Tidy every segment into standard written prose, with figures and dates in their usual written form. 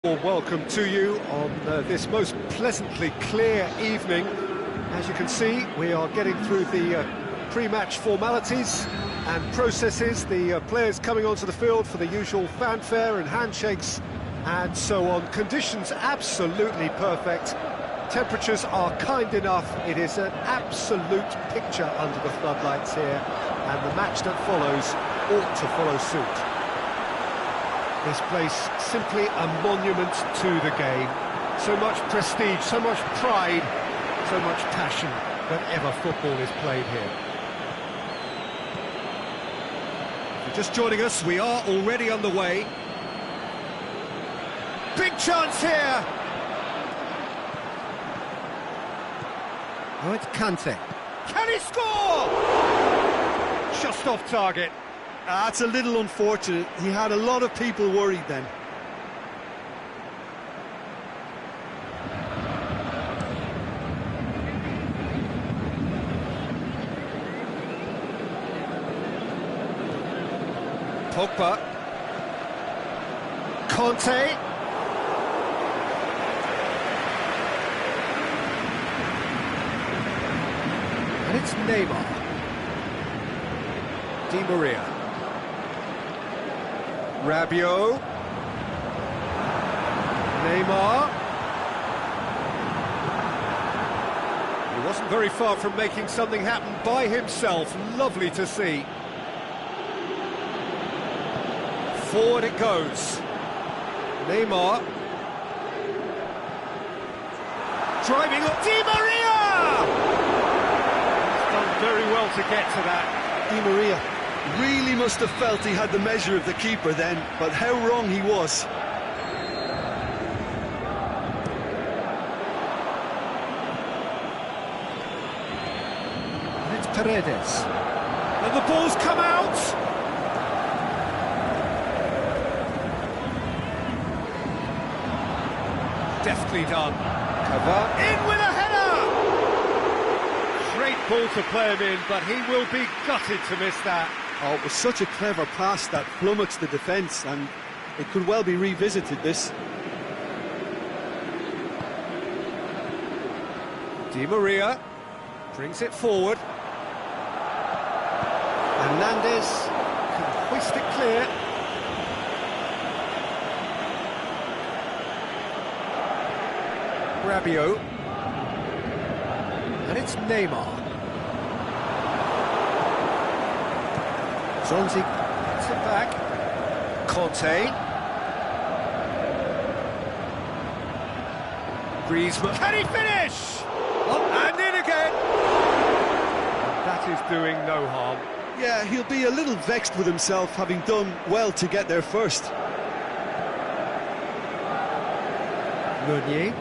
Warm welcome to you on this most pleasantly clear evening. As you can see, we are getting through the pre-match formalities and processes, the players coming onto the field for the usual fanfare and handshakes and so on. Conditions absolutely perfect. Temperatures are kind enough. It is an absolute picture under the floodlights here, and the match that follows ought to follow suit. This place simply a monument to the game. So much prestige, so much pride, so much passion whenever football is played here. If you're just joining us, we are already underway. Big chance here! Oh, it's Kante. Can he score? Just off target. That's a little unfortunate. He had a lot of people worried then. Pogba. Conte. And it's Neymar. Di Maria. Rabiot. Neymar. He wasn't very far from making something happen by himself. Lovely to see. Forward it goes. Neymar. Driving up. Di Maria! He's done very well to get to that. Di Maria really must have felt he had the measure of the keeper then, but how wrong he was. And it's Paredes. And the ball's come out! Deftly done. Cover. In with a header! Great ball to play him in, but he will be gutted to miss that. Oh, it was such a clever pass that flummoxed the defence, and it could well be revisited, this. Di Maria brings it forward. Hernandez can hoist it clear. Rabiot. And it's Neymar. Zonzi gets it back. Conte. Griezmann. Can he finish? Oh, and in again. That is doing no harm. Yeah, he'll be a little vexed with himself, having done well to get there first. Meunier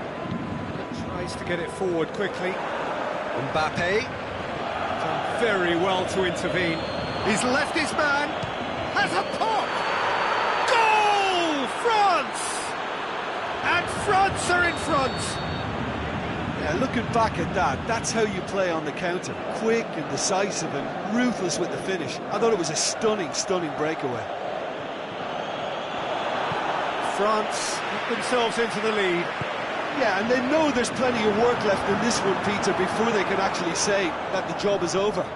tries to get it forward quickly. Mbappe done very well to intervene. He's left his man. Has a pop. Goal! France! And France are in front. Yeah, looking back at that, that's how you play on the counter. Quick and decisive and ruthless with the finish. I thought it was a stunning, stunning breakaway. France put themselves into the lead. Yeah, and they know there's plenty of work left in this one, Peter, before they can actually say that the job is over.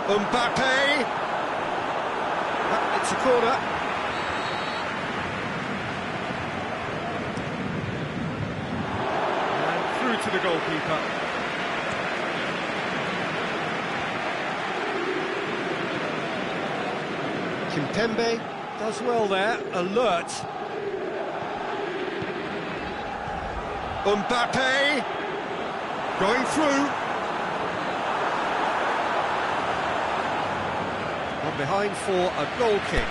Mbappe! It's a corner. And through to the goalkeeper. Kimpembe does well there, alert. Mbappe going through. On behind for a goal kick.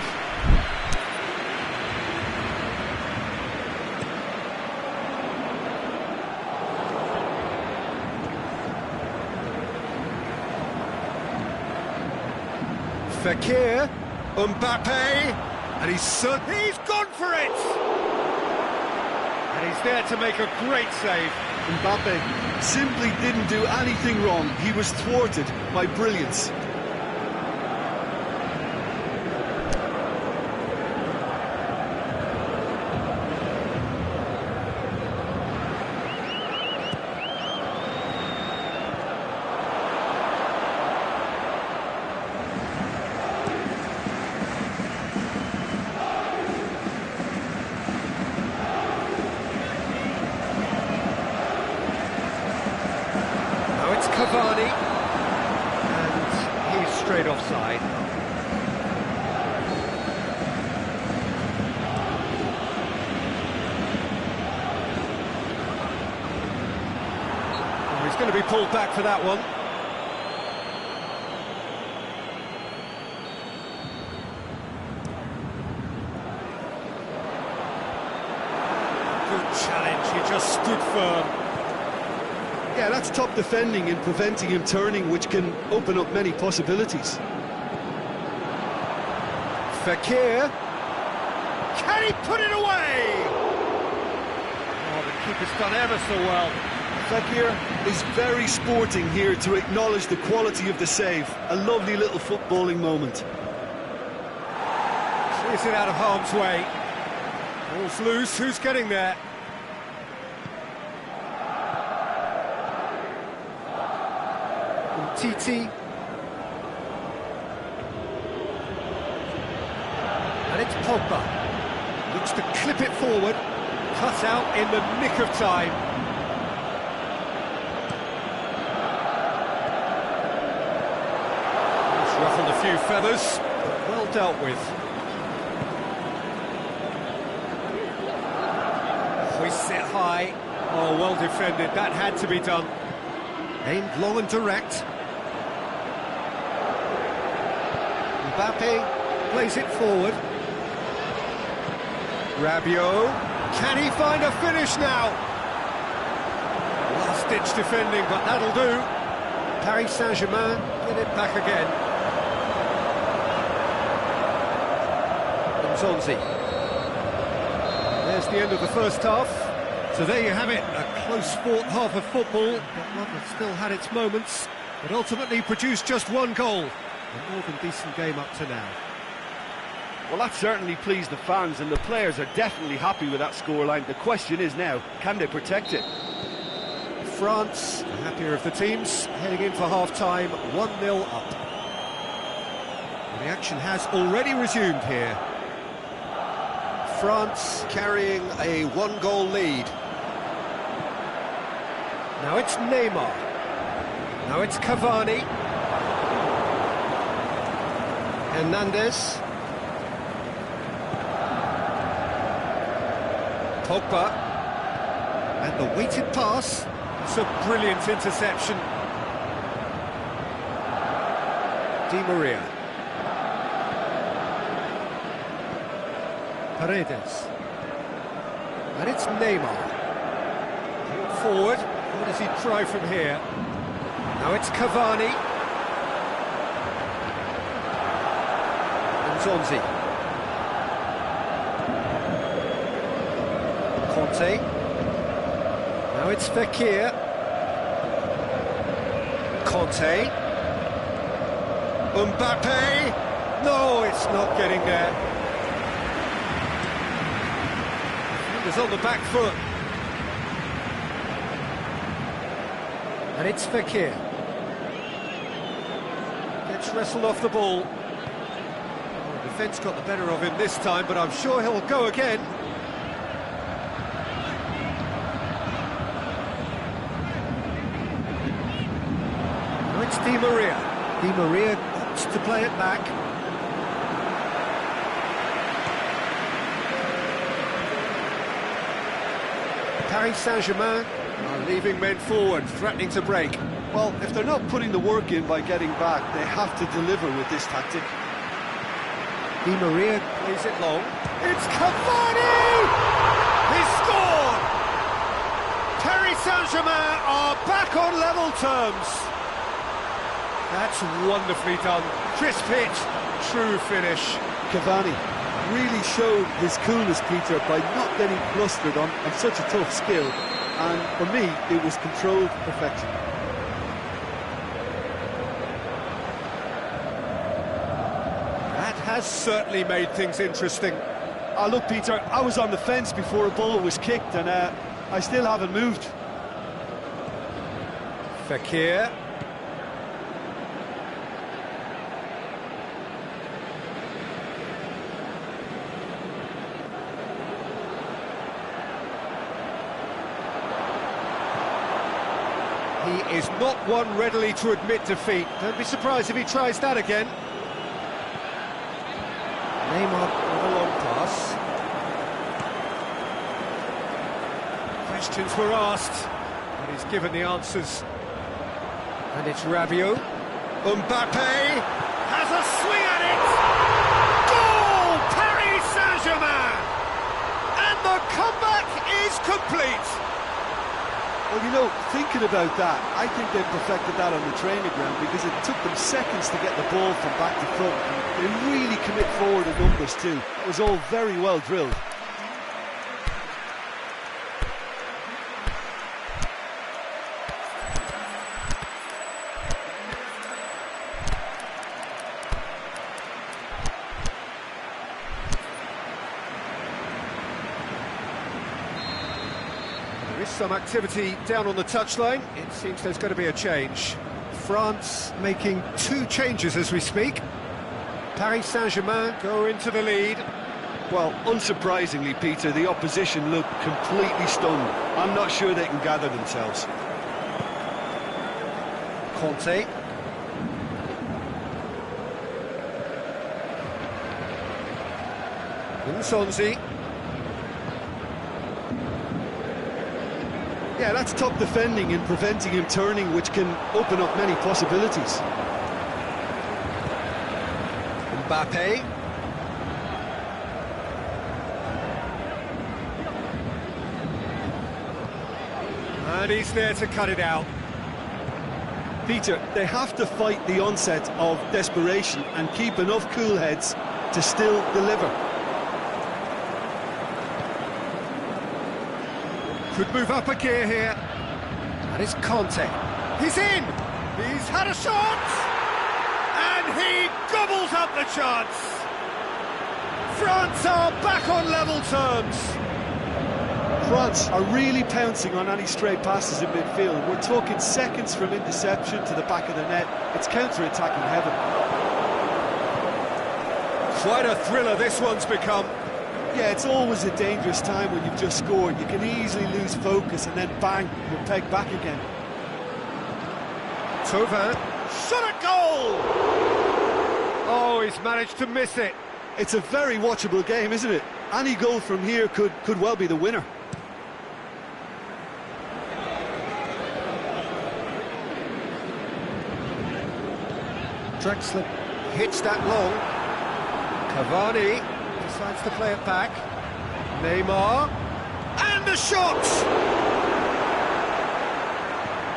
Fekir, Mbappe, and he's gone for it! And he's there to make a great save. Mbappe simply didn't do anything wrong. He was thwarted by brilliance. Cavani, and he's straight offside. Oh, he's going to be pulled back for that one. Good challenge, he just stood firm. Yeah, that's top defending and preventing him turning, which can open up many possibilities. Fekir. Can he put it away? Oh, the keeper's done ever so well. Fekir is very sporting here to acknowledge the quality of the save. A lovely little footballing moment. Clears it out of harm's way. Ball's loose, who's getting there? Titi. And it's Pogba. Looks to clip it forward. Cut out in the nick of time. He's ruffled a few feathers, but well dealt with. Hoists it high. Oh, well defended. That had to be done. Aimed long and direct. Mbappe plays it forward. Rabiot, can he find a finish now? Last-ditch defending, but that'll do. Paris Saint-Germain get it back again. Nzonzi. There's the end of the first half. So there you have it, a close-fought half of football, but one that still had its moments, but ultimately produced just one goal. A more than decent game up to now. Well, that certainly pleased the fans, and the players are definitely happy with that scoreline. The question is now, can they protect it? France, the happier of the teams, heading in for half-time, 1-0 up. And the action has already resumed here. France carrying a one-goal lead. Now it's Neymar. Now it's Cavani. Hernandez. Pogba. And the weighted pass. It's a brilliant interception. Di Maria. Paredes. And it's Neymar. Forward. What does he try from here? Now it's Cavani. Nzonzi. Conte. Now it's Fekir. Conte. Mbappe. No, it's not getting there. It's on the back foot. And it's Fekir. Gets wrestled off the ball. Well, the defence got the better of him this time, but I'm sure he'll go again. Now it's Di Maria. Di Maria wants to play it back. Paris Saint-Germain are leaving men forward, threatening to break. Well, if they're not putting the work in by getting back, they have to deliver with this tactic. Di Maria plays it long. It's Cavani! He scored! Paris Saint-Germain are back on level terms. That's wonderfully done. Crisp hit, true finish. Cavani really showed his coolness, Peter, by not getting flustered on such a tough skill. And for me, it was controlled perfection. That has certainly made things interesting. Look, Peter, I was on the fence before a ball was kicked, and I still haven't moved. Fekir. He is not one readily to admit defeat. Don't be surprised if he tries that again. Neymar with a long pass. Questions were asked, and he's given the answers. And it's Rabiot. Mbappe has a swing at it! Goal! Paris Saint-Germain! And the comeback is complete! Well, you know, thinking about that, I think they perfected that on the training ground because it took them seconds to get the ball from back to front. And they really commit forward in numbers too. It was all very well drilled. There is some activity down on the touchline. It seems there's going to be a change. France making 2 changes as we speak. Paris Saint-Germain go into the lead. Well, unsurprisingly, Peter, the opposition look completely stunned. I'm not sure they can gather themselves. Conte. Nsonzi. Yeah, that's top defending and preventing him turning, which can open up many possibilities. Mbappe. And he's there to cut it out. Peter, they have to fight the onset of desperation and keep enough cool heads to still deliver. Could move up a gear here. And it's Conte. He's in! He's had a shot! And he gobbles up the chance! France are back on level terms! France are really pouncing on any stray passes in midfield. We're talking seconds from interception to the back of the net. It's counter-attacking heaven. Quite a thriller this one's become. Yeah, it's always a dangerous time when you've just scored. You can easily lose focus and then bang, you're pegged back again. Thauvin, shot at goal! Oh, he's managed to miss it. It's a very watchable game, isn't it? Any goal from here could well be the winner. Drexler hits that long. Cavani decides to play it back. Neymar. And the shot!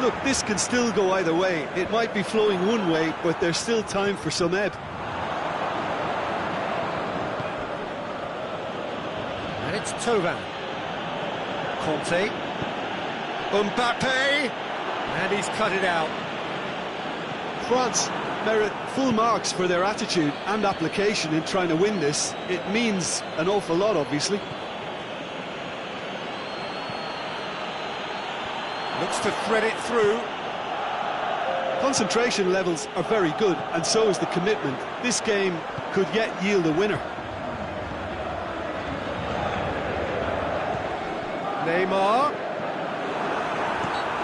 Look, this can still go either way. It might be flowing one way, but there's still time for some ebb. And it's Thauvin. Conte. Mbappe. And he's cut it out. France merit full marks for their attitude and application in trying to win this. It means an awful lot, obviously. Looks to thread it through. Concentration levels are very good, and so is the commitment. This game could yet yield a winner. Neymar.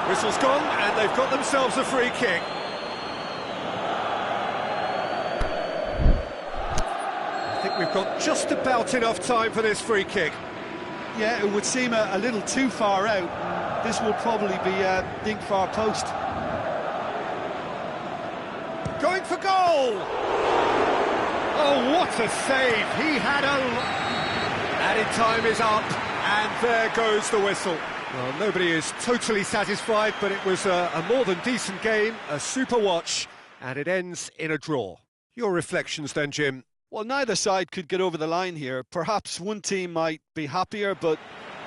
Whistle's gone, and they've got themselves a free kick. I think we've got just about enough time for this free kick. Yeah, it would seem a little too far out. This will probably be dink far post. Going for goal! Oh, what a save! He had a... Added time is up, and there goes the whistle. Well, nobody is totally satisfied, but it was a more than decent game, a super watch, and it ends in a draw. Your reflections then, Jim? Well, neither side could get over the line here. Perhaps one team might be happier, but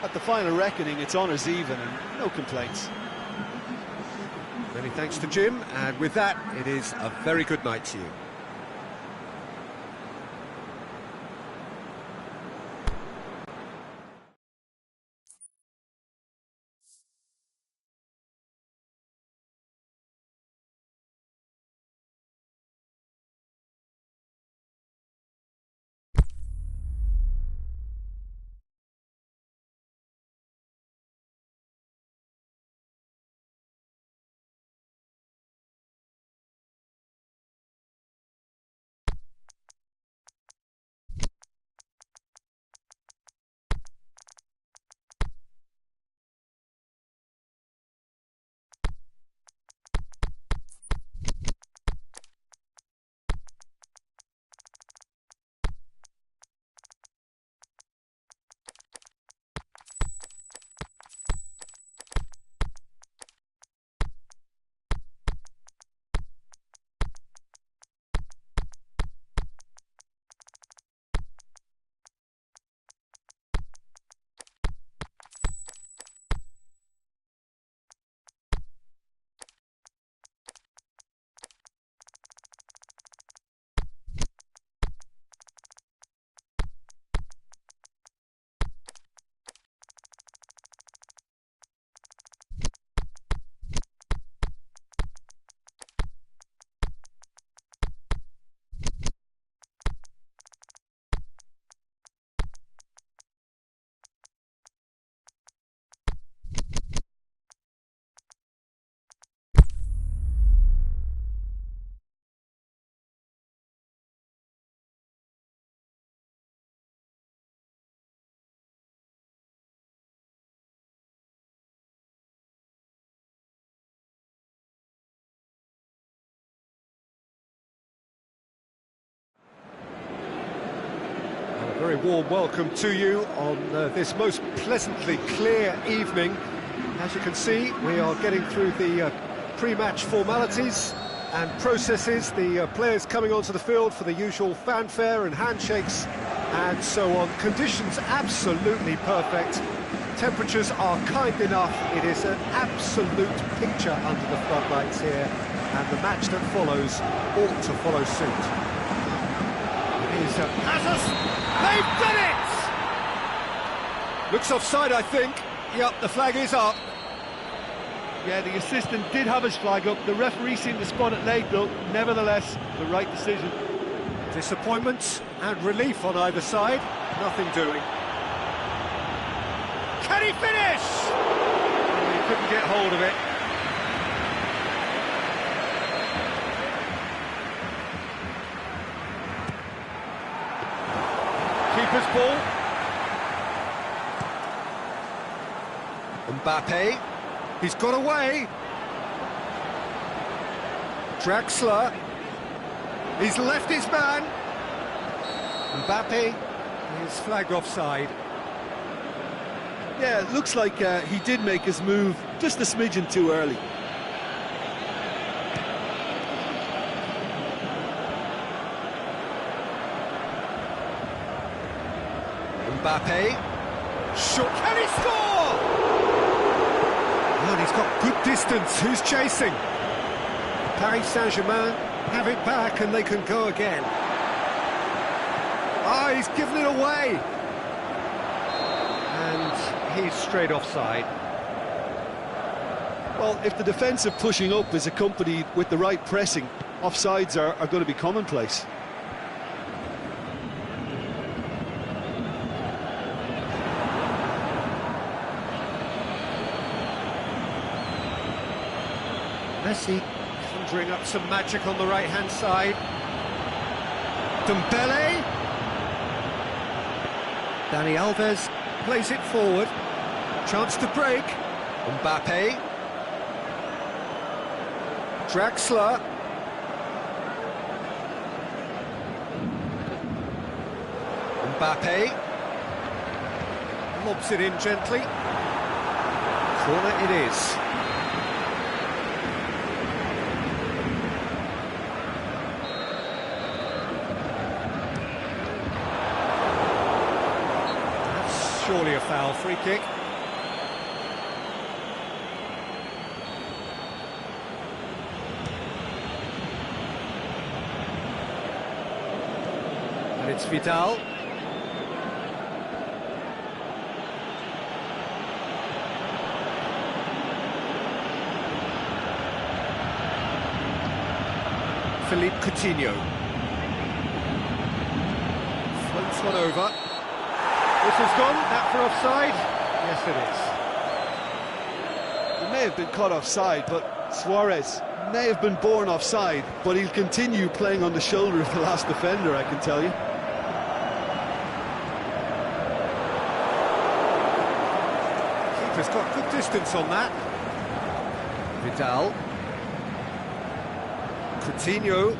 at the final reckoning, it's honours even and no complaints. Many thanks to Jim, and with that, it is a very good night to you. very warm welcome to you on this most pleasantly clear evening. As you can see, we are getting through the pre-match formalities and processes, the players coming onto the field for the usual fanfare and handshakes and so on. Conditions absolutely perfect. Temperatures are kind enough. It is an absolute picture under the floodlights here, and the match that follows ought to follow suit. Has us! They've done it! Looks offside, I think. Yep, the flag is up. Yeah, the assistant did have his flag up. The referee seemed to spot it late, though. Nevertheless, the right decision. Disappointment and relief on either side. Nothing doing. Can he finish? He couldn't get hold of it. Keeper's ball. Mbappe. He's got away. Draxler. He's left his man. Mbappe is flagged offside. Yeah, it looks like he did make his move just a smidgen too early. Mbappe. Shot. Can he score? And he's got good distance. Who's chasing? Paris Saint-Germain have it back and they can go again. Ah, he's given it away. And he's straight offside. Well, if the defensive pushing up is accompanied with the right pressing, offsides are going to be commonplace. Messi conjuring up some magic on the right-hand side. Dembele. Dani Alves plays it forward. Chance to break. Mbappe. Draxler. Mbappe. Lobs it in gently. Corner it is. Surely a foul, free kick. And it's Vidal. Philippe Coutinho. Floats one over. Whistle's gone, that for offside? Yes, it is. He may have been caught offside, but Suarez may have been born offside, but he'll continue playing on the shoulder of the last defender, I can tell you. Keeper's got good distance on that. Vidal. Coutinho.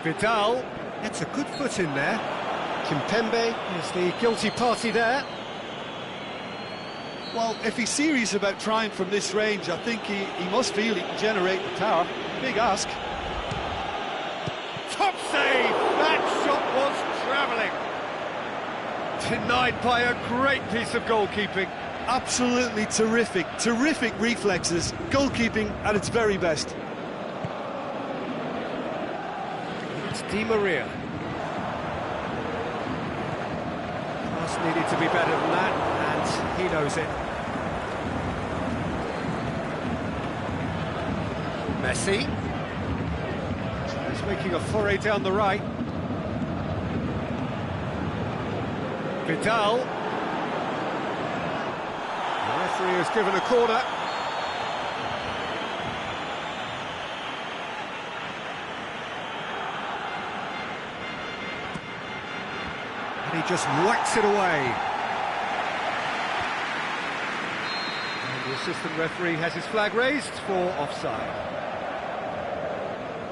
Vidal. It's a good foot in there. Kimpembe is the guilty party there. Well, if he's serious about trying from this range, I think he must feel he can generate the power. Big ask. Top save! That shot was travelling. Denied by a great piece of goalkeeping. Absolutely terrific, terrific reflexes. Goalkeeping at its very best. It's Di Maria. Needed to be better than that, and he knows it. Messi. He's making a foray down the right. Vidal. The referee has given a corner. He just whacks it away. And the assistant referee has his flag raised for offside.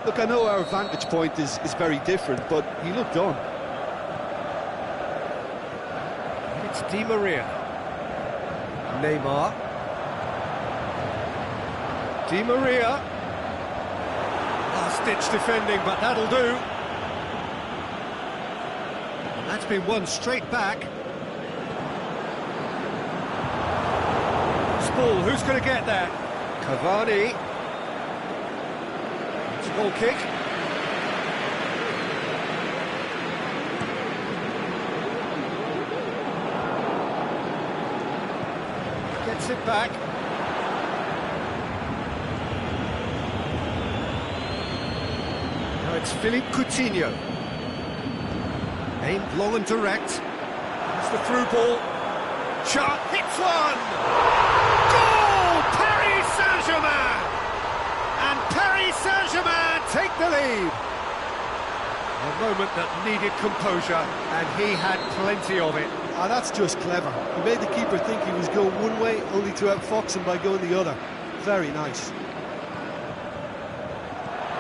Look, I know our vantage point is very different, but he looked on. Di Maria. Neymar. Di Maria. Last-ditch defending, but that'll do. And that's been won straight back. Ball, who's going to get there? Cavani. It's a goal kick. Gets it back. Now it's Philippe Coutinho. Aimed long and direct. It's the through ball. Shot, hits one! Paris Saint-Germain! And Paris Saint-Germain take the lead. A moment that needed composure, and he had plenty of it. Ah, that's just clever. He made the keeper think he was going one way, only to outfox him by going the other. Very nice.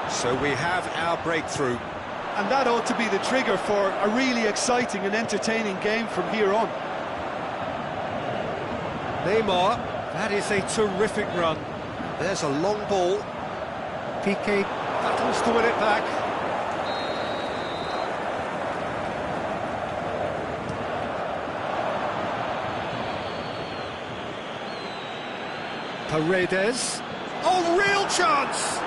So we have our breakthrough. And that ought to be the trigger for a really exciting and entertaining game from here on. Neymar, that is a terrific run. There's a long ball. Piqué battles to win it back. Paredes. Oh, real chance!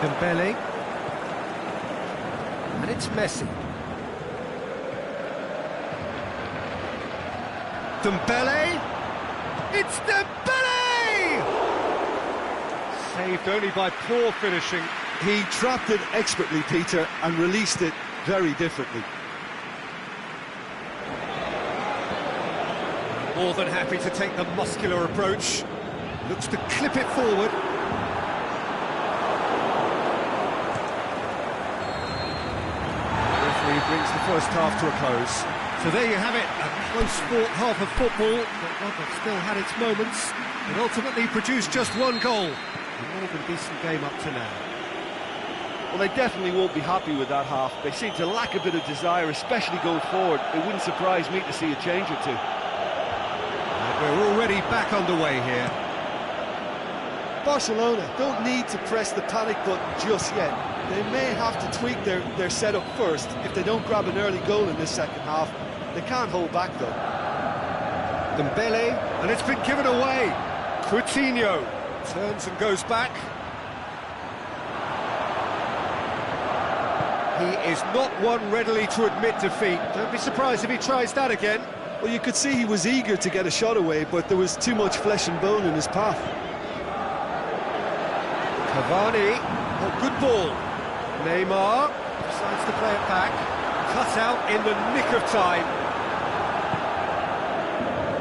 Dembele. And it's Messi. Dembele! It's Dembele! Saved only by poor finishing. He trapped it expertly, Peter, and released it very differently. More than happy to take the muscular approach. Looks to clip it forward. The referee brings the first half to a close. So there you have it, a close-fought half of football, but one that still had its moments. It ultimately produced just one goal. A more than decent game up to now. Well, they definitely won't be happy with that half. They seem to lack a bit of desire, especially going forward. It wouldn't surprise me to see a change or two. And we're already back underway here. Barcelona don't need to press the panic button just yet. They may have to tweak their setup first if they don't grab an early goal in this second half. They can't hold back, though. Dembele, and it's been given away. Coutinho turns and goes back. He is not one readily to admit defeat. Don't be surprised if he tries that again. Well, you could see he was eager to get a shot away, but there was too much flesh and bone in his path. Cavani, oh, good ball. Neymar decides to play it back. Cut out in the nick of time.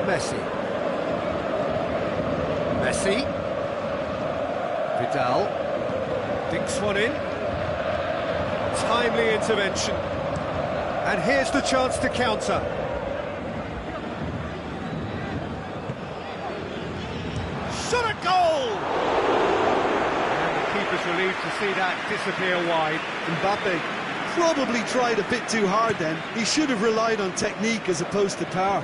Messi. Vidal. Dinks one in. Timely intervention. And here's the chance to counter. Shot a goal! And the keeper's relieved to see that disappear wide. Mbappe probably tried a bit too hard then. He should have relied on technique as opposed to power.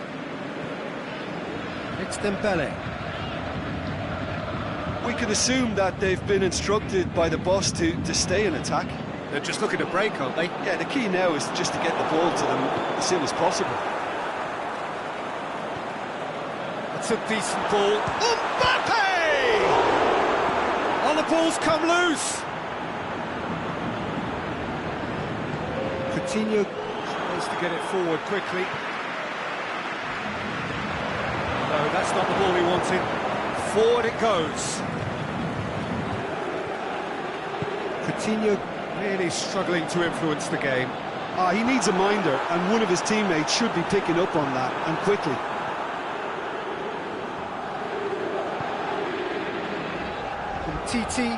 It's Dembele. We can assume that they've been instructed by the boss to stay in attack. They're just looking to break, aren't they? Yeah, the key now is just to get the ball to them as soon as possible. That's a decent ball. Mbappe! Oh, the ball's come loose. Coutinho tries to get it forward quickly. No, that's not the ball he wanted. Forward it goes. Coutinho really struggling to influence the game. He needs a minder, and one of his teammates should be picking up on that, and quickly. Titi.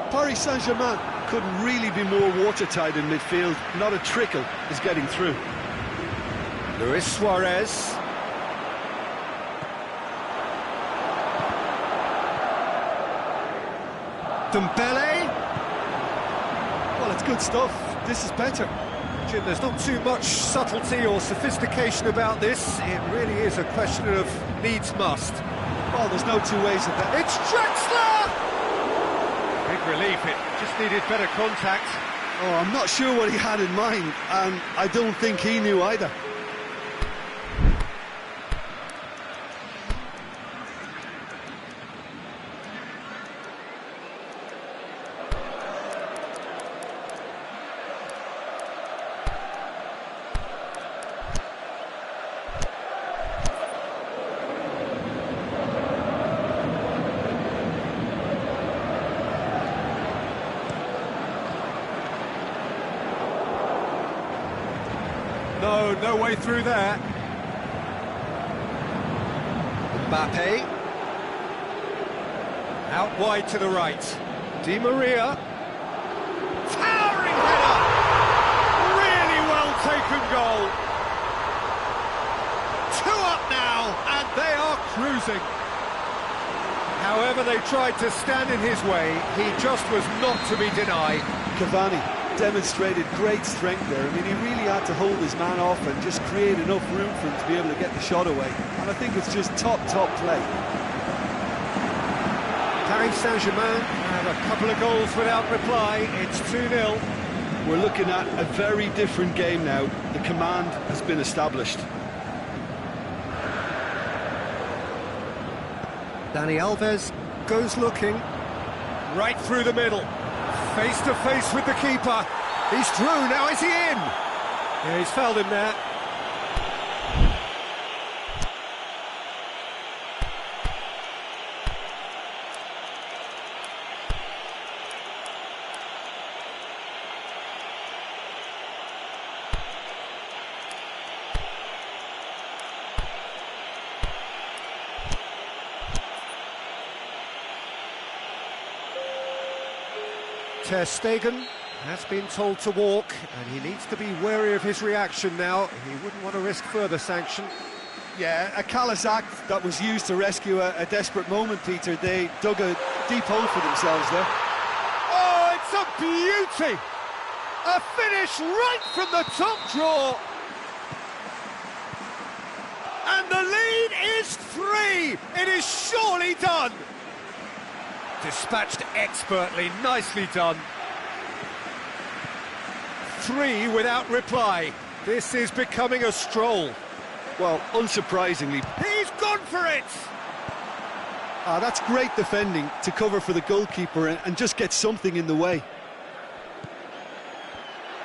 Paris Saint-Germain couldn't really be more watertight in midfield. Not a trickle is getting through. Luis Suarez. Dembele. Well, it's good stuff. This is better. Jim, there's not too much subtlety or sophistication about this. It really is a question of needs must. Well, there's no two ways of that. It's Drexler! Big relief, it just needed better contact. Oh, I'm not sure what he had in mind, and I don't think he knew either. No way through there. Mbappe. Out wide to the right. Di Maria. Towering header! Really well taken goal. 2 up now, and they are cruising. However, they tried to stand in his way. He just was not to be denied. Cavani demonstrated great strength there. I mean, he really had to hold his man off and just create enough room for him to be able to get the shot away. And I think it's just top play. Paris Saint-Germain have a couple of goals without reply. It's 2-0. We're looking at a very different game now. The command has been established. Dani Alves goes looking. Right through the middle. Face to face with the keeper. He's through, now is he in? Yeah, he's fouled him there. Ter Stegen has been told to walk, and he needs to be wary of his reaction now. He wouldn't want to risk further sanction. Yeah, a callous act that was used to rescue a desperate moment, Peter. They dug a deep hole for themselves there. Oh, it's a beauty! A finish right from the top drawer! And the lead is 3! It is surely done! Dispatched expertly, nicely done. 3 without reply. This is becoming a stroll. Well, unsurprisingly, He's gone for it! that's great defending to cover for the goalkeeper and just get something in the way.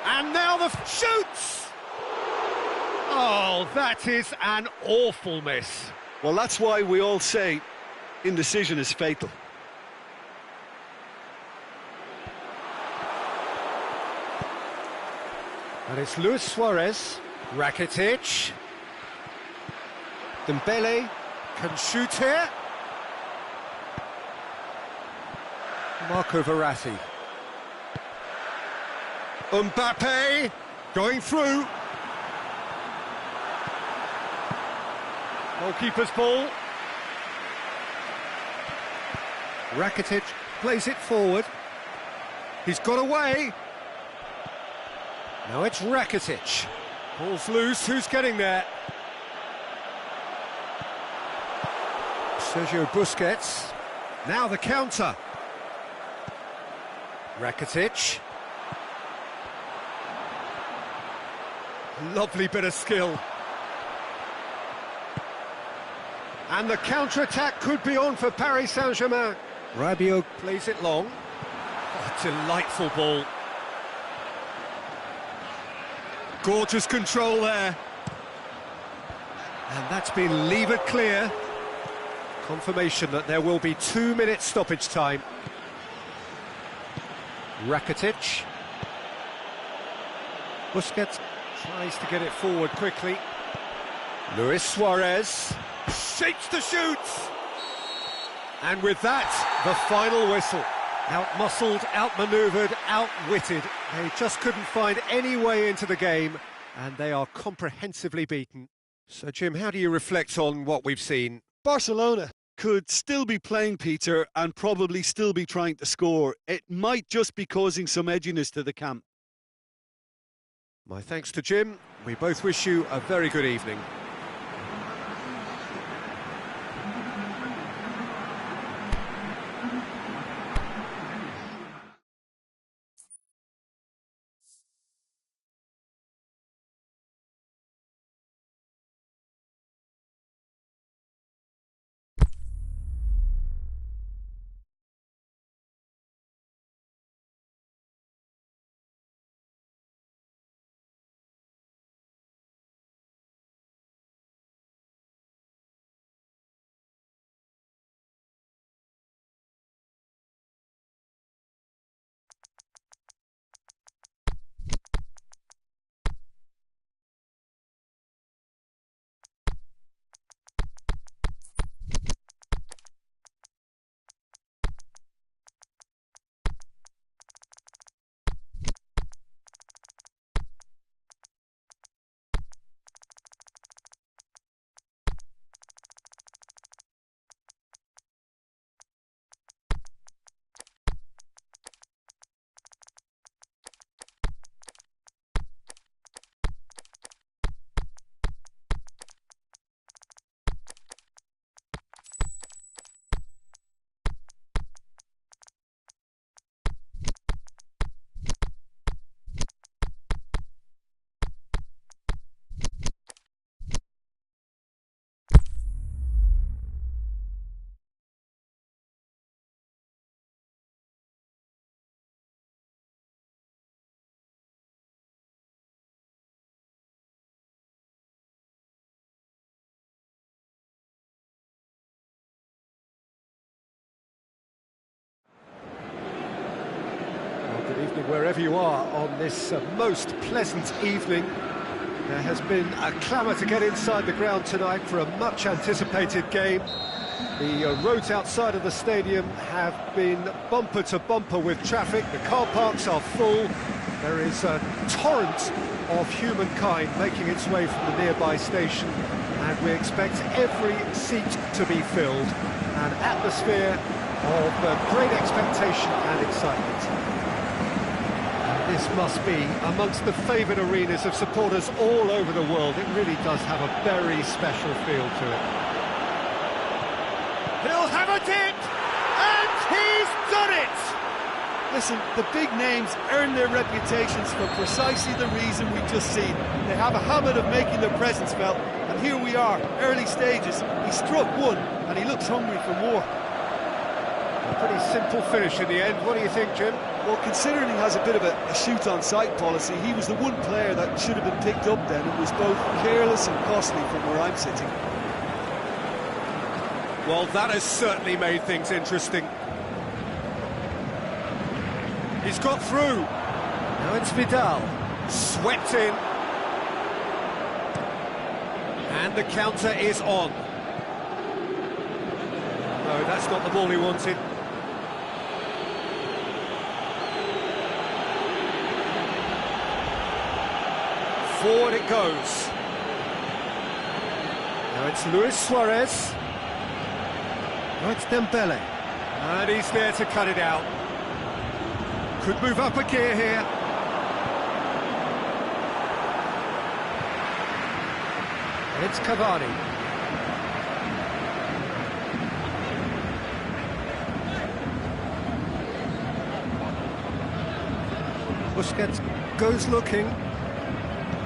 And now the shoots! Oh, that is an awful miss. Well, that's why we all say indecision is fatal. And it's Luis Suarez. Rakitic. Dembele can shoot here. Marco Verratti. Mbappe going through. Goalkeeper's ball. Rakitic plays it forward. He's got away. Now it's Rakitic. Ball's loose, who's getting there? Sergio Busquets. Now the counter. Rakitic. Lovely bit of skill. And the counter-attack could be on for Paris Saint-Germain. Rabiot plays it long. Oh, delightful ball. Gorgeous control there. And that's been levered clear. Confirmation that there will be 2 minutes stoppage time. Rakitic. Busquets tries to get it forward quickly. Luis Suarez shapes the shoot. And with that, the final whistle. Out-muscled, out-manoeuvred, outwitted. They just couldn't find any way into the game, and they are comprehensively beaten. So, Jim, how do you reflect on what we've seen? Barcelona could still be playing, Peter, and probably still be trying to score. It might just be causing some edginess to the camp. My thanks to Jim. We both wish you a very good evening. Good evening wherever you are on this most pleasant evening. There has been a clamour to get inside the ground tonight for a much anticipated game. The roads outside of the stadium have been bumper to bumper with traffic. The car parks are full. There is a torrent of humankind making its way from the nearby station, and we expect every seat to be filled. An atmosphere of great expectation and excitement. This must be amongst the favoured arenas of supporters all over the world. It really does have a very special feel to it. He'll have a dip, and he's done it! Listen, the big names earn their reputations for precisely the reason we've just seen. They have a habit of making their presence felt, and here we are, early stages. He struck one, and he looks hungry for more. A pretty simple finish in the end. What do you think, Jim? Well, considering he has a bit of a shoot-on-sight policy, he was the one player that should have been picked up then. It was both careless and costly from where I'm sitting. Well, that has certainly made things interesting. He's got through. Now it's Vidal. Swept in. And the counter is on. No, that's not the ball he wanted. Forward it goes. Now it's Luis Suarez. Now it's Dembele. And he's there to cut it out. Could move up a gear here. And it's Cavani. Busquets goes looking.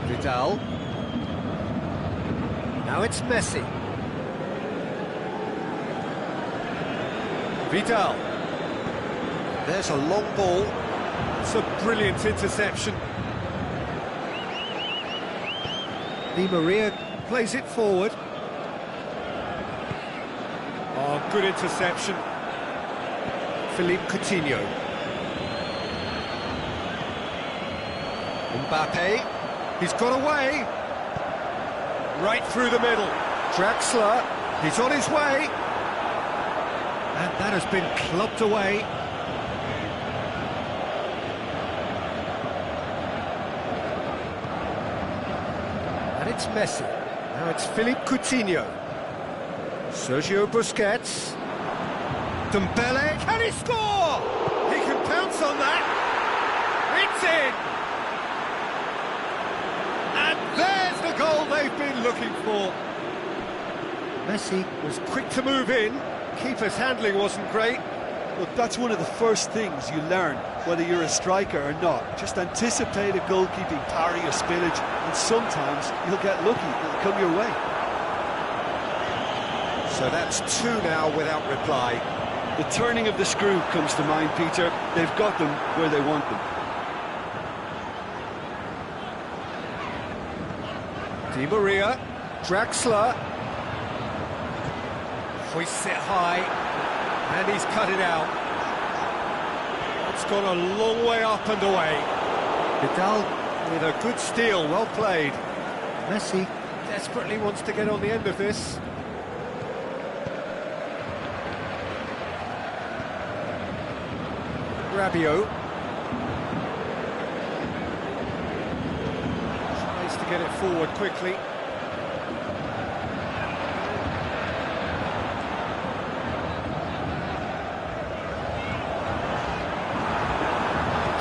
Vidal. Now it's Messi. Vidal. There's a long ball. It's a brilliant interception. Di Maria plays it forward. Oh, good interception. Philippe Coutinho. Mbappe. He's got away. Right through the middle. Draxler. He's on his way. And that has been clubbed away. And it's Messi. Now it's Philippe Coutinho. Sergio Busquets. Dembele, can he score? He can pounce on that. It's in. And there's the goal they've been looking for. Messi was quick to move in. Keeper's handling wasn't great. Look, that's one of the first things you learn, whether you're a striker or not. Just anticipate a goalkeeping parry or spillage, and sometimes you'll get lucky, it'll come your way. So that's two now without reply. The turning of the screw comes to mind, Peter. They've got them where they want them. Di Maria, Draxler. Hoists it high, and he's cut it out. It's gone a long way up and away. Vidal with a good steal, well played. Messi desperately wants to get on the end of this. Rabiot tries to get it forward quickly.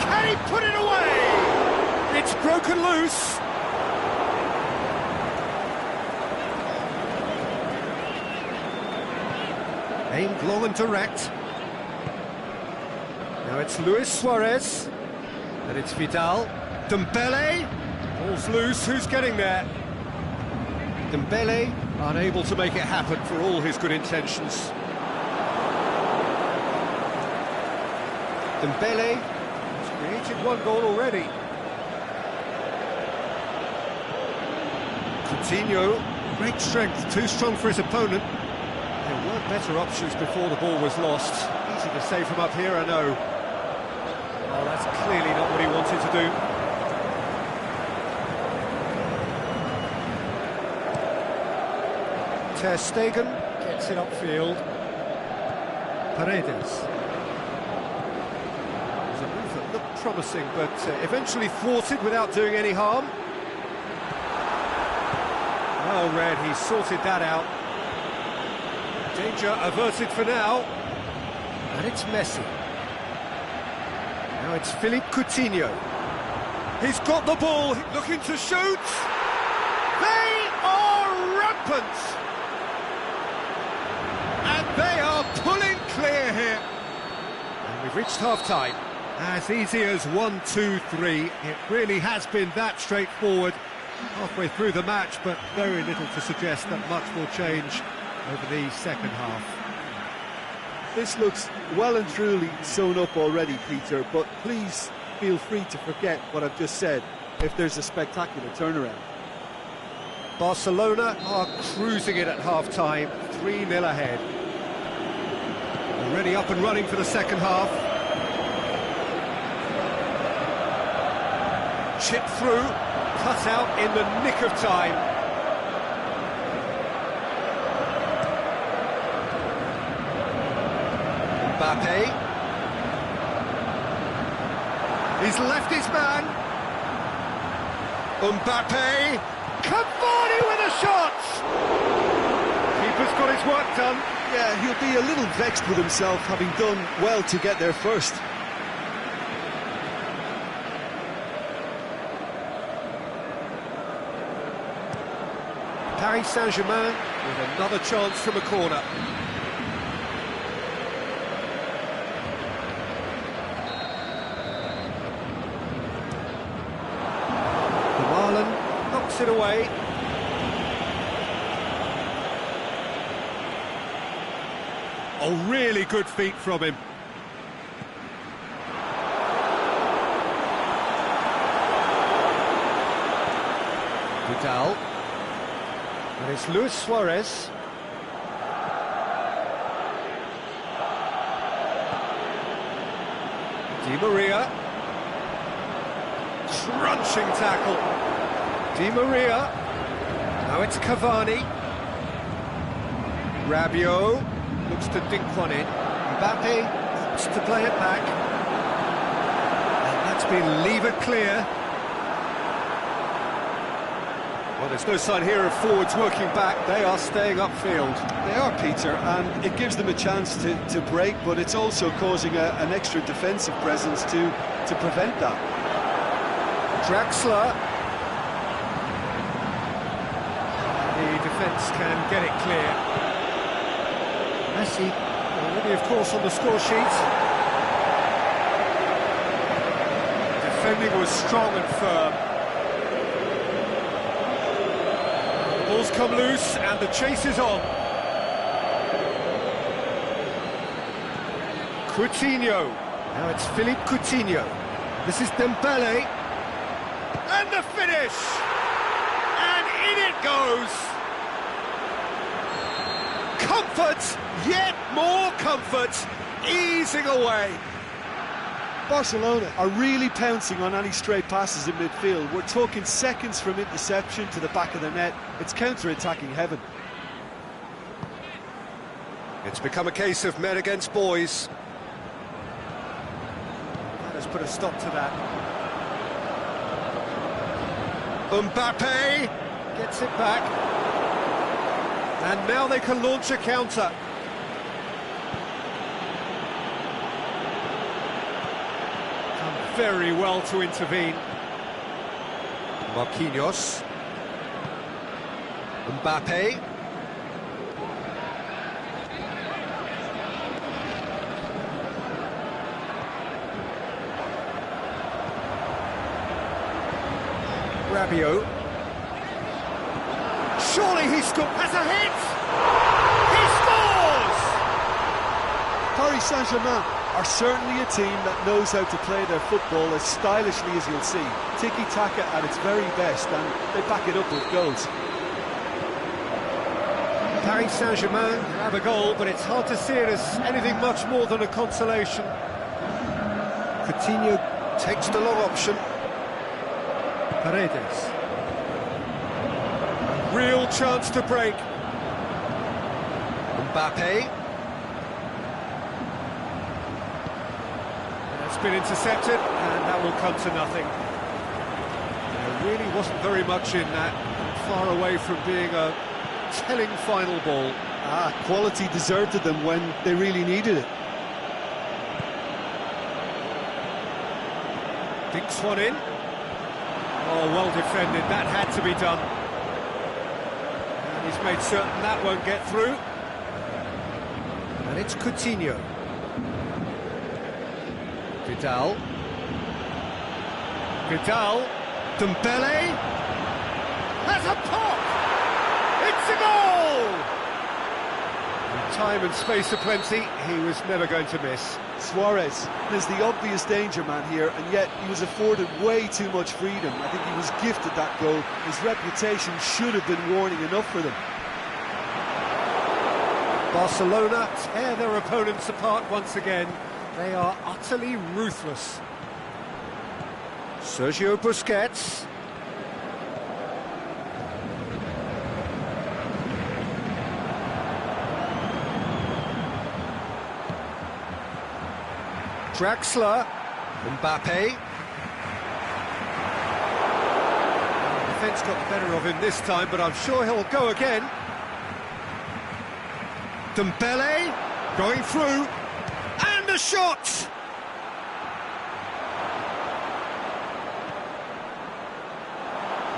Can he put it away? It's broken loose. Aimed long and direct. Now it's Luis Suarez, and it's Vidal. Dembele, ball's loose, who's getting there? Dembele unable to make it happen for all his good intentions. Dembele has created one goal already. Coutinho, great strength, too strong for his opponent. There were better options before the ball was lost. Easy to say from up here, I know. Oh, that's clearly not what he wanted to do. Ter Stegen gets it upfield. Paredes. It was a move that looked promising, but eventually thwarted without doing any harm. Well read, he sorted that out. Danger averted for now. And it's Messi. Now it's Philippe Coutinho. He's got the ball, looking to shoot. They are rampant. And they are pulling clear here. And we've reached half-time. As easy as 1, 2, 3. It really has been that straightforward. Halfway through the match, but very little to suggest that much will change over the second half. This looks well and truly sewn up already, Peter, but please feel free to forget what I've just said if there's a spectacular turnaround. Barcelona are cruising it at half-time, 3-0 ahead. Already up and running for the second half. Chip through, cut out in the nick of time. Mbappe. He's left his man. Mbappe. Cavani with a shot! Keeper's got his work done. Yeah, he'll be a little vexed with himself, having done well to get there first. Paris Saint-Germain with another chance from a corner. Knocks it away. Oh, really good feet from him. Vidal. And it's Luis Suarez. Di Maria. Crunching tackle. Di Maria. Now it's Cavani. Rabiot looks to dink one in. Mbappe opts to play it back. And that's been levered clear. Well, there's no sign here of forwards working back. They are staying upfield. They are, Peter, and it gives them a chance to break, but it's also causing an extra defensive presence to prevent that. Draxler. The defence can get it clear. Messi already, of course, on the score sheet. Defending was strong and firm. The ball's come loose and the chase is on. Coutinho. Now it's Philippe Coutinho. This is Dembele. And the finish! And in it goes! Comfort, yet more comfort, easing away. Barcelona are really pouncing on any stray passes in midfield. We're talking seconds from interception to the back of the net. It's counter-attacking heaven. It's become a case of men against boys. That has put a stop to that. Mbappe gets it back. And now they can launch a counter. Done very well to intervene. Marquinhos. Mbappe. Rabiot. Surely he has a hit! He scores! Paris Saint-Germain are certainly a team that knows how to play their football as stylishly as you'll see. Tiki-taka at its very best, and they back it up with goals. Paris Saint-Germain have a goal, but it's hard to see it as anything much more than a consolation. Coutinho takes the long option. Paredes. Real chance to break. Mbappe. That's been intercepted, and that will come to nothing. There really wasn't very much in that, far away from being a telling final ball. Quality deserted them when they really needed it. Dinks one in. Oh, well defended, that had to be done. And he's made certain that won't get through. And it's Coutinho. Vidal. Dembele. Has a pop! It's a goal! In time and space aplenty, he was never going to miss. Suarez is the obvious danger man here, and yet he was afforded way too much freedom. I think he was gifted that goal. His reputation should have been warning enough for them. Barcelona tear their opponents apart once again. They are utterly ruthless. Sergio Busquets. Draxler. Mbappe. The defence got the better of him this time, but I'm sure he'll go again. Dembele going through, and a shot!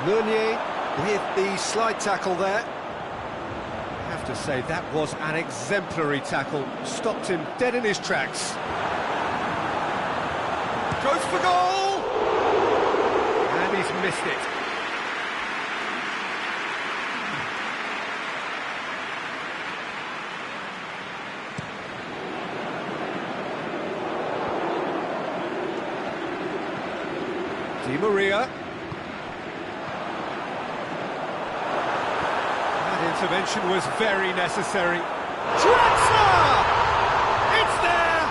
Meunier with the slide tackle there. I have to say, that was an exemplary tackle. Stopped him dead in his tracks. Goes for goal! And he's missed it. Di Maria. That intervention was very necessary. Draxler! It's there!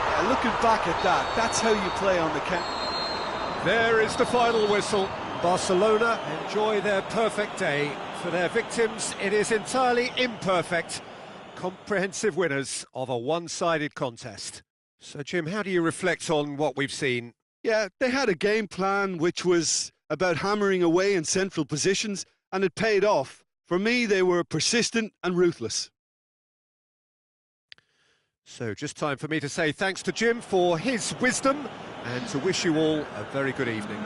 Yeah, looking back at that, that's how you play on the counter. There is the final whistle. Barcelona enjoy their perfect day. For their victims, it is entirely imperfect. Comprehensive winners of a one-sided contest. So, Jim, how do you reflect on what we've seen? Yeah, they had a game plan which was about hammering away in central positions, and it paid off. For me, they were persistent and ruthless. So just time for me to say thanks to Jim for his wisdom and to wish you all a very good evening.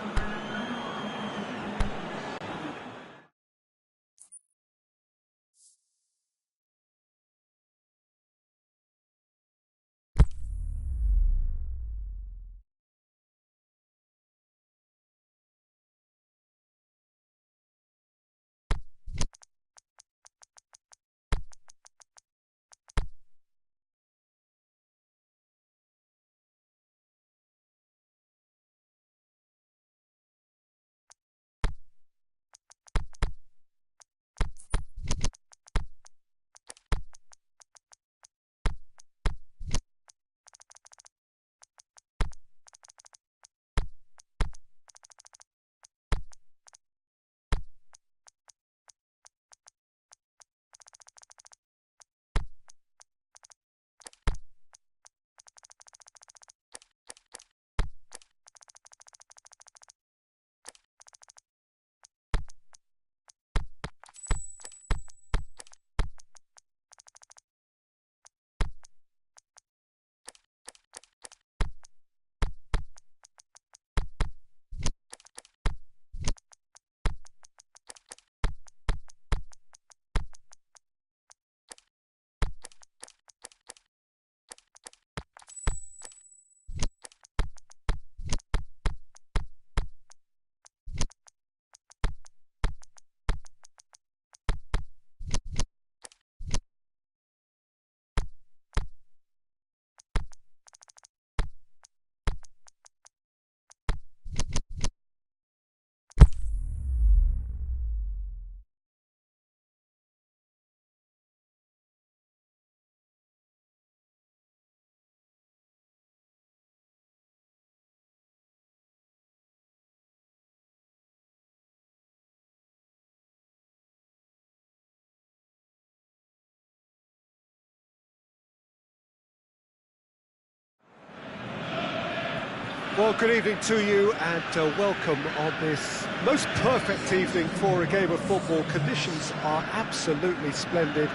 Well, good evening to you and welcome on this most perfect evening for a game of football. Conditions are absolutely splendid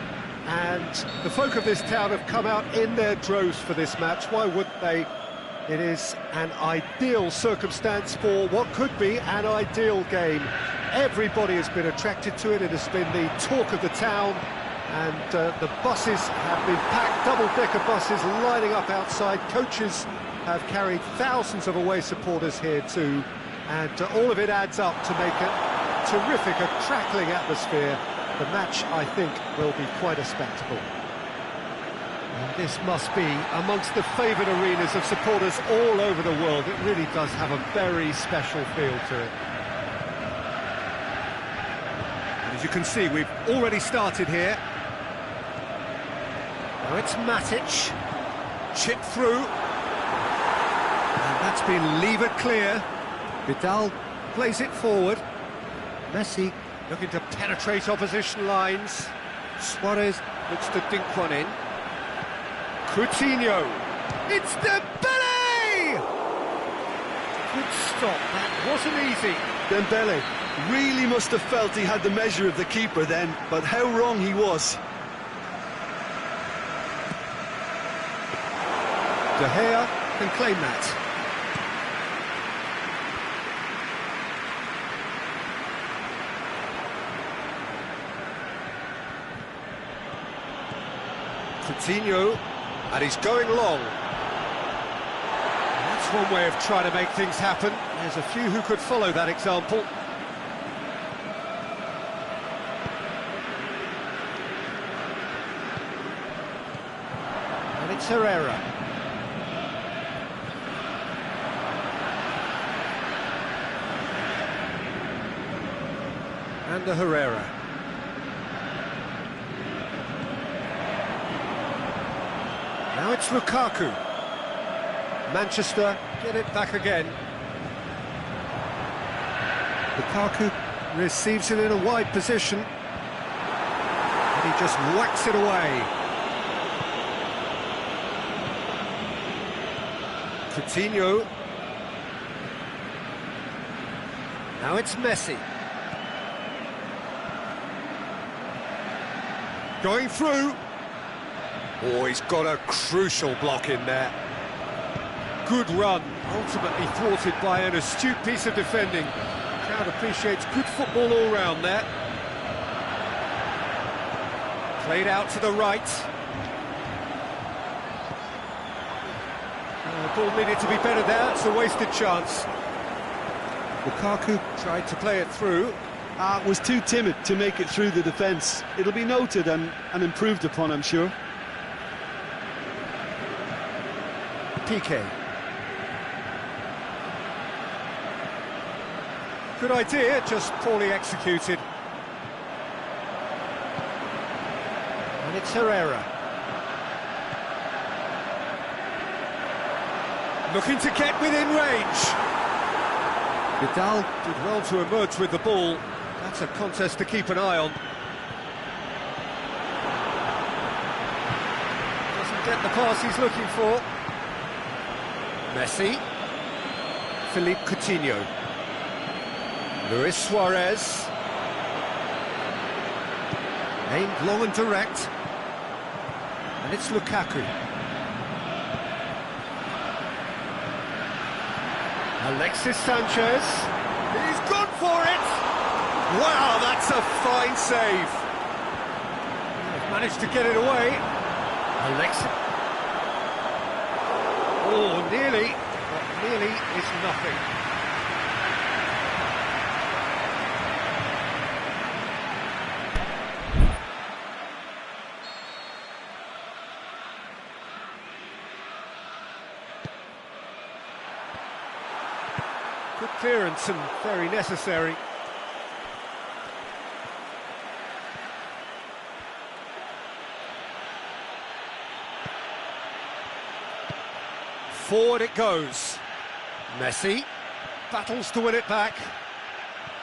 and the folk of this town have come out in their droves for this match. Why wouldn't they? It is an ideal circumstance for what could be an ideal game. Everybody has been attracted to it. It has been the talk of the town and the buses have been packed, double-decker buses lining up outside. Coaches have carried thousands of away supporters here too, and all of it adds up to make a terrific, a crackling atmosphere. The match, I think, will be quite a spectacle. And this must be amongst the favoured arenas of supporters all over the world. It really does have a very special feel to it. And as you can see, we've already started here. Now it's Matic, chip through. That's been levered clear. Vidal plays it forward. Messi looking to penetrate opposition lines. Suarez looks to dink one in. Coutinho. It's Dembele! Good stop, that wasn't easy. Dembele really must have felt he had the measure of the keeper then, but how wrong he was. De Gea can claim that. Coutinho, and he's going long. That's one way of trying to make things happen. There's a few who could follow that example. And it's Herrera. And the Herrera. Now it's Lukaku. Manchester get it back again. Lukaku receives it in a wide position. And he just whacks it away. Coutinho. Now it's Messi. Going through. Oh, he's got a crucial block in there. Good run, ultimately thwarted by an astute piece of defending. Crowd appreciates good football all round there. Played out to the right. The ball needed to be better there, it's a wasted chance. Lukaku tried to play it through. Was too timid to make it through the defence. It'll be noted and improved upon, I'm sure. Piqué. Good idea, just poorly executed. And it's Herrera. Looking to get within range. Vidal did well to emerge with the ball. That's a contest to keep an eye on. Doesn't get the pass he's looking for. Messi. Philippe Coutinho. Luis Suarez. Aimed long and direct. And it's Lukaku. Alexis Sanchez. He's gone for it! Wow, that's a fine save. They've managed to get it away. Alexis. Oh, nearly. But nearly is nothing. Good clearance and very necessary. Forward it goes. Messi battles to win it back.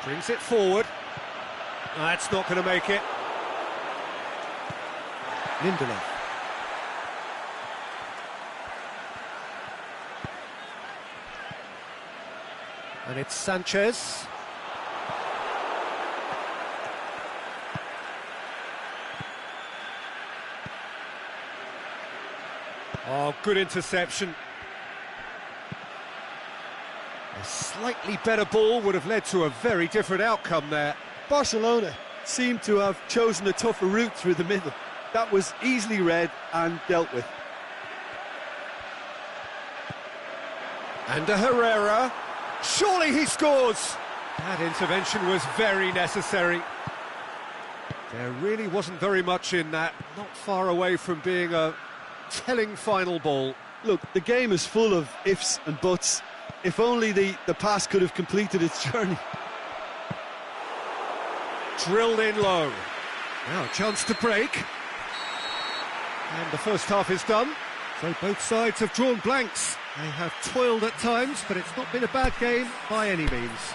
Brings it forward. That's not going to make it. Lindelof. And it's Sanchez. Oh, good interception. A slightly better ball would have led to a very different outcome there. Barcelona seemed to have chosen a tougher route through the middle. That was easily read and dealt with. And a Herrera. Surely he scores! That intervention was very necessary. There really wasn't very much in that. Not far away from being a telling final ball. Look, the game is full of ifs and buts. If only the pass could have completed its journey. Drilled in low. Now a chance to break. And the first half is done. So both sides have drawn blanks. They have toiled at times, but it's not been a bad game by any means.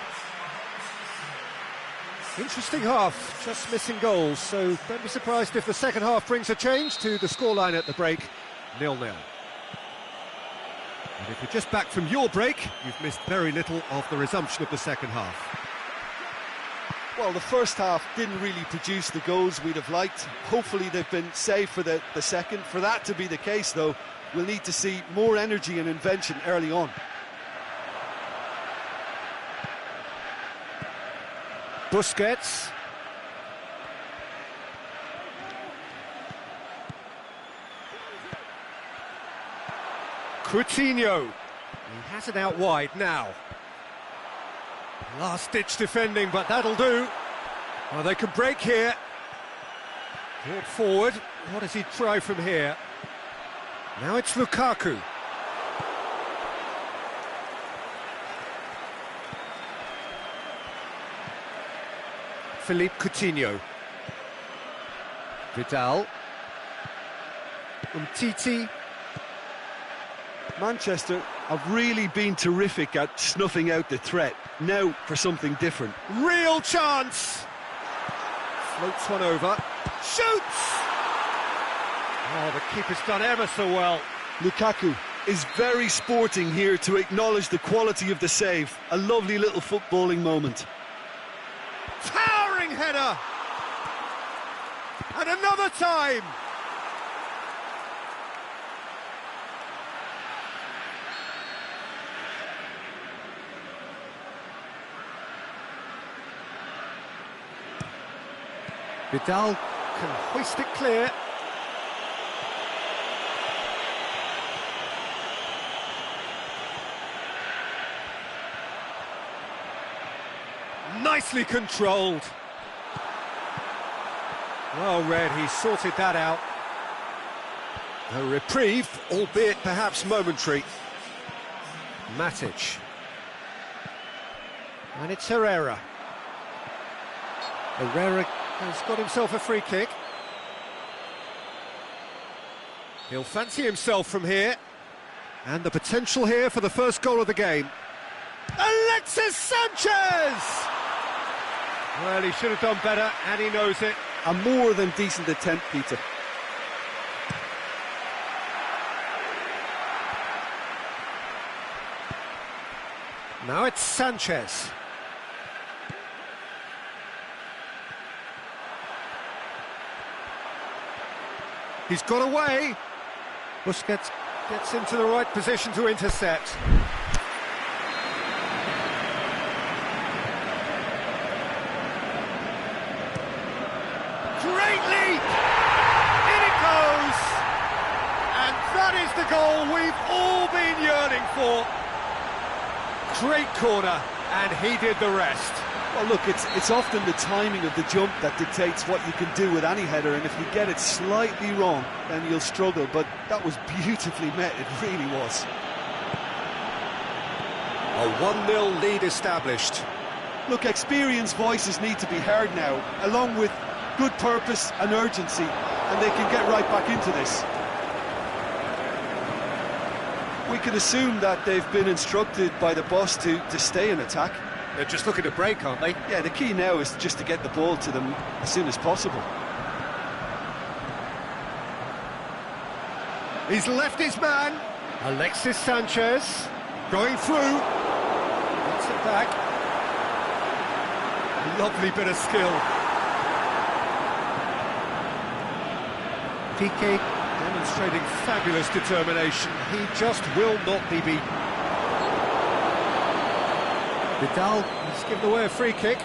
Interesting half, just missing goals, so don't be surprised if the second half brings a change to the scoreline at the break, 0-0. And if you're just back from your break, you've missed very little of the resumption of the second half. Well, the first half didn't really produce the goals we'd have liked. Hopefully they've been saved for the second. For that to be the case, though, we'll need to see more energy and invention early on. Busquets. Coutinho. He has it out wide now. Last-ditch defending, but that'll do. Well, they can break here. Brought forward. What does he try from here? Now it's Lukaku. Philippe Coutinho. Vidal. Umtiti. Manchester have really been terrific at snuffing out the threat. Now for something different. Real chance! Floats one over. Shoots! Oh, the keeper's done ever so well. Lukaku is very sporting here to acknowledge the quality of the save. A lovely little footballing moment. Towering header! And another time! Vidal can hoist it clear. Nicely controlled. Well read, he sorted that out. A reprieve, albeit perhaps momentary. Matic. And it's Herrera. Herrera has got himself a free kick. He'll fancy himself from here. And the potential here for the first goal of the game. Alexis Sanchez! Well, he should have done better, and he knows it. A more than decent attempt, Peter. Now it's Sanchez. He's got away. Busquets gets into the right position to intercept. Great leap! In it goes! And that is the goal we've all been yearning for. Great corner, and he did the rest. Well, look, it's often the timing of the jump that dictates what you can do with any header, and if you get it slightly wrong, then you'll struggle, but that was beautifully met, it really was. A 1-0 lead established. Look, experienced voices need to be heard now, along with good purpose and urgency, and they can get right back into this. We can assume that they've been instructed by the boss to stay in attack. They're just looking to break, aren't they? Yeah, the key now is just to get the ball to them as soon as possible. He's left his man. Alexis Sanchez going through. Gets it back. Lovely bit of skill. Piqué demonstrating fabulous determination. He just will not be beaten. Vidal has given away a free kick.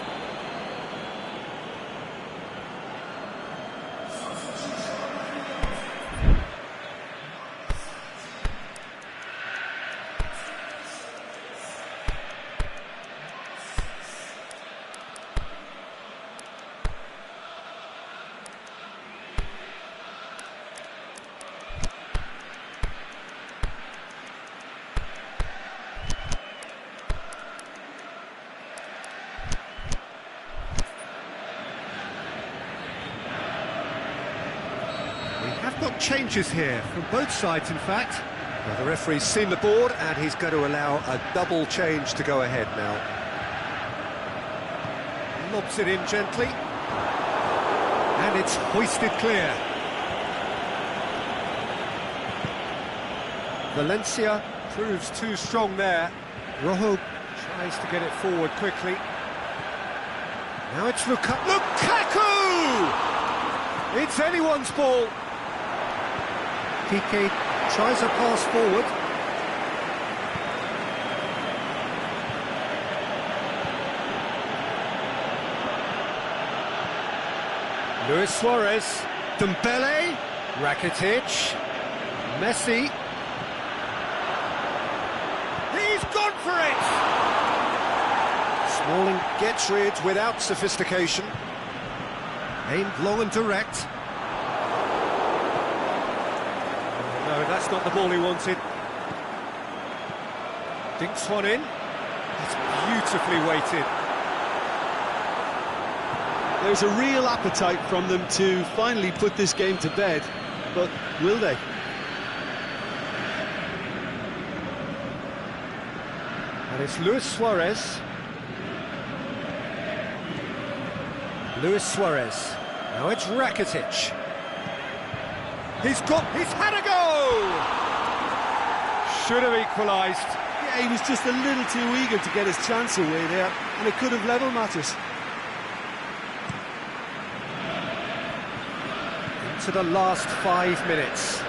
Have got changes here from both sides, in fact. Well, the referee's seen the board and he's going to allow a double change to go ahead now. Lobs it in gently. And it's hoisted clear. Valencia proves too strong there. Rojo tries to get it forward quickly. Now it's Lukaku! It's anyone's ball. Piqué tries a pass forward. Luis Suarez, Dembele, Rakitic, Messi. He's gone for it! Smalling gets rid without sophistication. Aimed long and direct. No, that's not the ball he wanted. Dinks one in. It's beautifully weighted. There's a real appetite from them to finally put this game to bed, but will they? And it's Luis Suarez. Luis Suarez. Now it's Rakitic. He's had a go! should have equalised. Yeah, he was just a little too eager to get his chance away there, and it could have level matters. Into the last 5 minutes.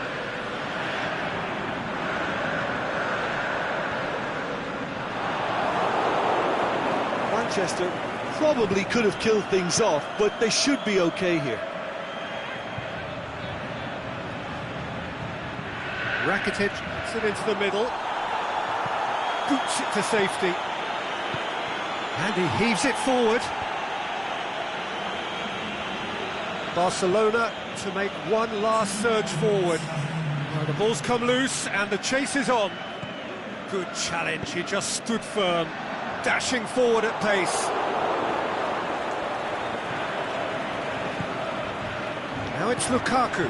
Manchester probably could have killed things off, but they should be okay here. Rakitic puts it into the middle. Boots it to safety. And he heaves it forward. Barcelona to make one last surge forward. Now the ball's come loose and the chase is on. Good challenge, he just stood firm, dashing forward at pace. Now it's Lukaku.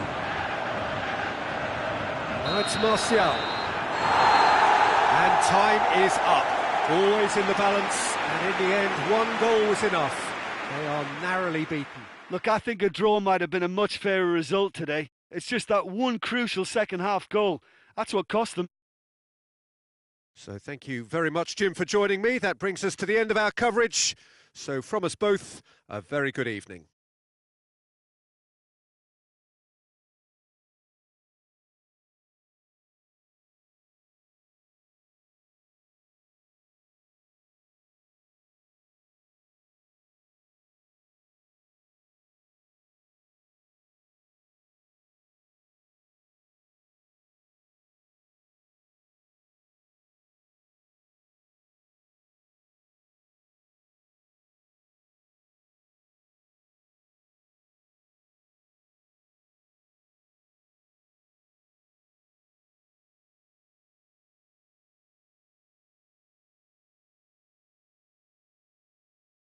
Now it's Martial. And time is up. Always in the balance, and in the end, one goal was enough. They are narrowly beaten. Look, I think a draw might have been a much fairer result today. It's just that one crucial second-half goal. That's what cost them. So thank you very much, Jim, for joining me. That brings us to the end of our coverage. So from us both, a very good evening.